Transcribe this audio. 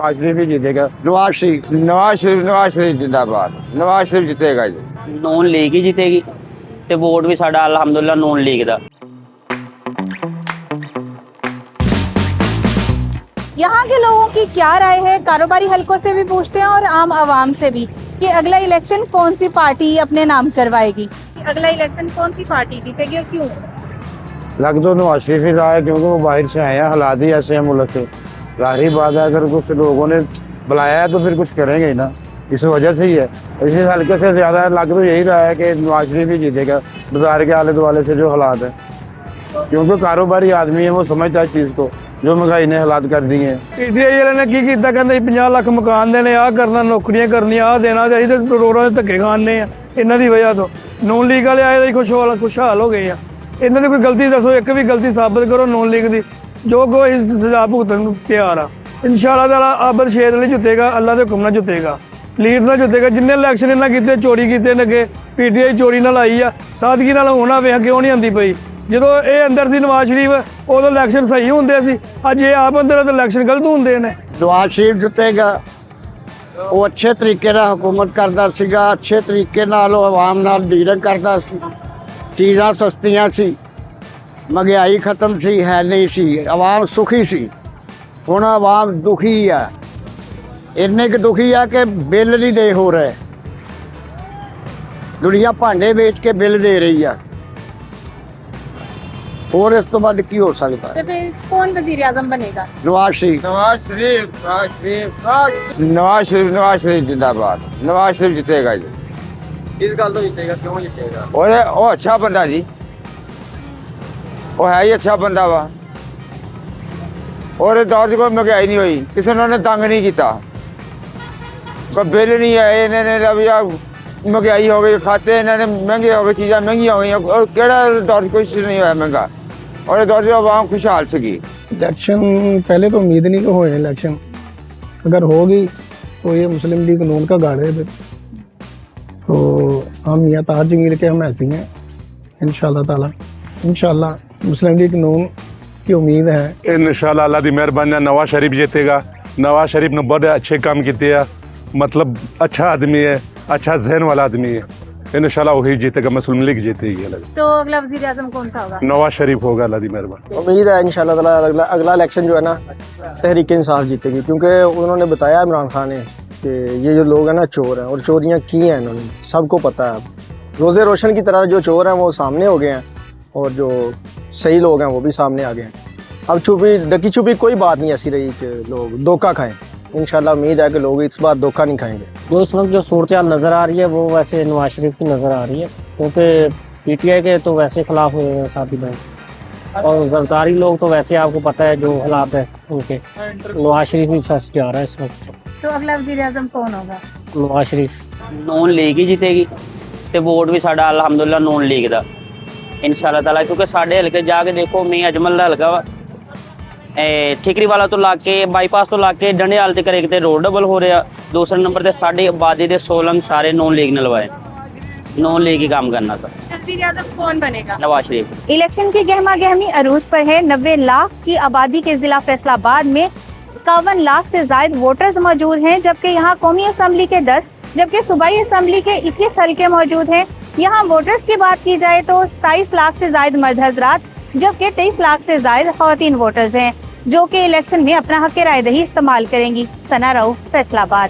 नवाज शरीफ ही जीतेगा। नवाज शरीफ जिंदाबाद। नवाज शरीफ जीतेगा जी। नून लीग ही जीतेगी ते वोट भी साडा अल्हम्दुलिल्लाह नून लीग दा। यहाँ के लोगों की क्या राय है, कारोबारी हलकों से भी पूछते हैं और आम आवाम से भी कि अगला इलेक्शन कौन सी पार्टी अपने नाम करवाएगी, अगला इलेक्शन कौन सी पार्टी जीतेगी और क्यों? लग तो नवाज शरीफ ही रहा है क्योंकि वो बाहर से आए हैं, हालात ही ऐसे हैं मुल्क के। जाहिर बात है अगर कुछ लोगों ने बुलाया है तो फिर कुछ करेंगे ही ना, इस वजह से ही है। इसी हल्के से ज्यादा लग तो यही रहा है कि नवाज शरीफ ही जीतेगा बाजार के आले दुआले से जो हालात है, क्योंकि कारोबारी आदमी है, वो समझता है चीज को, जो महंगाई ने हालात कर दी है। पीटीआई ने की किया, कहते 50 लाख मकान देने, आ करना, नौकरियां करनी, आ देना, असीं तो करोड़ां दे धक्के खाने आ। इन्हां दी वजह तो नून लीग वाले आए तो खुशहाल हो गए आ। इन्हां दी कोई गलती दसो, एक भी गलती साबित करो नून लीग दी, जो कोई सजा भुगतन नूं तैयार आ। इंशाअल्लाह ताला आबद शेर अली जितेगा, अल्लाह के हुक्म नाल जितेगा, लीड नाल जितेगा। जिन्ने इलैक्शन इन्हां कीते चोरी कीते ने, अगे पीटीआई चोरी नाल आई आ, सादगी नाल होना वे क्यों नहीं आंदी पई? ਜਦੋਂ ਇਹ ਅੰਦਰ ਸੀ ਨਵਾਜ਼ ਸ਼ਰੀਫ ਉਦੋਂ ਇਲੈਕਸ਼ਨ ਸਹੀ ਹੁੰਦੇ ਸੀ, ਅੱਜ ਇਹ ਆਪ ਅੰਦਰ ਤਾਂ ਇਲੈਕਸ਼ਨ ਗਲਤ ਹੁੰਦੇ ਨੇ। नवाज शरीफ जितेगा। वो अच्छे तरीके नाल हुकूमत करदा सीगा, अच्छे तरीके नाल आवाम नाल डीलिंग करदा सी, चीज़ां सस्तियां सी, महंगाई खत्म सी है नहीं सी, आवाम सुखी सी। हुण आवाम दुखी आ, इन्ने क दुखी आ कि बिल नहीं दे हो रहे, दुनिया भांडे बेच के बिल दे रही है। और इस तो बाद की हो सकता है? तो फिर कौन वजीर आजम बनेगा? नवाज शरीफ। नवाज शरीफ जिंदाबाद। नवाज शरीफ जीतेगा जी। इस गल तो जीतेगा, क्यों जीतेगा? और वो अच्छा बंदा जी, वो है ही अच्छा बंदा वा। और दौर की कोई महंगाई नहीं हुई, किसी ने तंग नहीं किया, कोई बिल नहीं आए, इन्होंने महंगाई हो गई, खाते इन्होंने महंगे हो गए, चीज़ें महंगी हो गई, और केड़ा दौर कुछ नहीं हुआ महंगा, और दौर से आवाम खुशहाल सी। इलेक्शन पहले तो उम्मीद नहीं कि हो इलेक्शन, अगर होगी तो ये मुस्लिम लीग नून का गाड़ है। तो हम मियां ताज जमील के हम एमपी हैं, इंशाल्लाह ताला इंशाल्लाह मुस्लिम लीग नून की उम्मीद है। इंशाल्लाह अल्लाह दी मेहरबानी नवाज शरीफ जीतेगा। नवाज शरीफ ने बहुत अच्छे काम किए हैं, मतलब अच्छा आदमी है, अच्छा जहन वाला आदमी है। इंशाल्लाह वही जीतेगा, मुस्लिम लीग जीतेगी। तो अगला वजीर आजम कौन सा होगा? नवाज शरीफ होगा, अल्लाह दी मेहरबानी। उम्मीद है इंशाल्लाह ताला अगला इलेक्शन जो है ना तहरीक इंसाफ जीतेगी, क्योंकि उन्होंने बताया इमरान खान ने कि ये जो लोग हैं ना चोर हैं, और चोरियां की हैं इन्होंने, सबको पता है। अब रोज़े रोशन की तरह जो चोर हैं वो सामने हो गए हैं, और जो सही लोग हैं वो भी सामने आ गए हैं। अब छुपी डकी छुपी कोई बात नहीं ऐसी रही कि लोग धोखा खाएं। इंशाल्लाह उम्मीद है कि लोग इस बार धोखा नहीं खाएंगे। जो इस वक्त जो सूरत हाल नज़र आ रही है वो वैसे नवाज शरीफ की नज़र आ रही है, क्योंकि पीटीआई के तो वैसे खिलाफ हुए हैं साथी भाई, और सरकारी लोग तो वैसे आपको पता है जो हालात है उनके। नवाज शरीफ भी फर्स्ट जा रहा है इस वक्त। तो अगला वजीर आजम कौन होगा? नवाज शरीफ। नून लीग ही जीतेगी ते वोट भी साडा अल्हम्दुलिल्लाह नून लीग दा इंशाल्लाह ताला, क्योंकि साडे हल्के जाके देखो, मैं अजमल दा हल्का वा, ठिकरी वाला तो ला के बाईपास तो ला के डंडियाल तक एक रोड डबल हो रहा। दूसरे नंबर ते साडी आबादी दे 16 सारे नून लीग ने लवाए, नून लीग ही काम करना था। वजीर आजम कौन बनेगा? नवाज शरीफ। इलेक्शन की गहमा गहमी अरूज पर है। 90 लाख की आबादी के जिला फैसलाबाद में 51 लाख से ज्यादा वोटर्स मौजूद हैं, जबकि यहाँ कौमी असम्बली के 10 जबकि सूबाई असम्बली के 21 हल्के मौजूद हैं। यहाँ वोटर्स की बात की जाए तो 27 लाख से ज्यादा मर्द हजरात, जबकि 23 लाख से ज्यादा खवातीन वोटर्स हैं, जो कि इलेक्शन में अपना हक राय दही इस्तेमाल करेंगी। सना रऊफ, फैसलाबाद।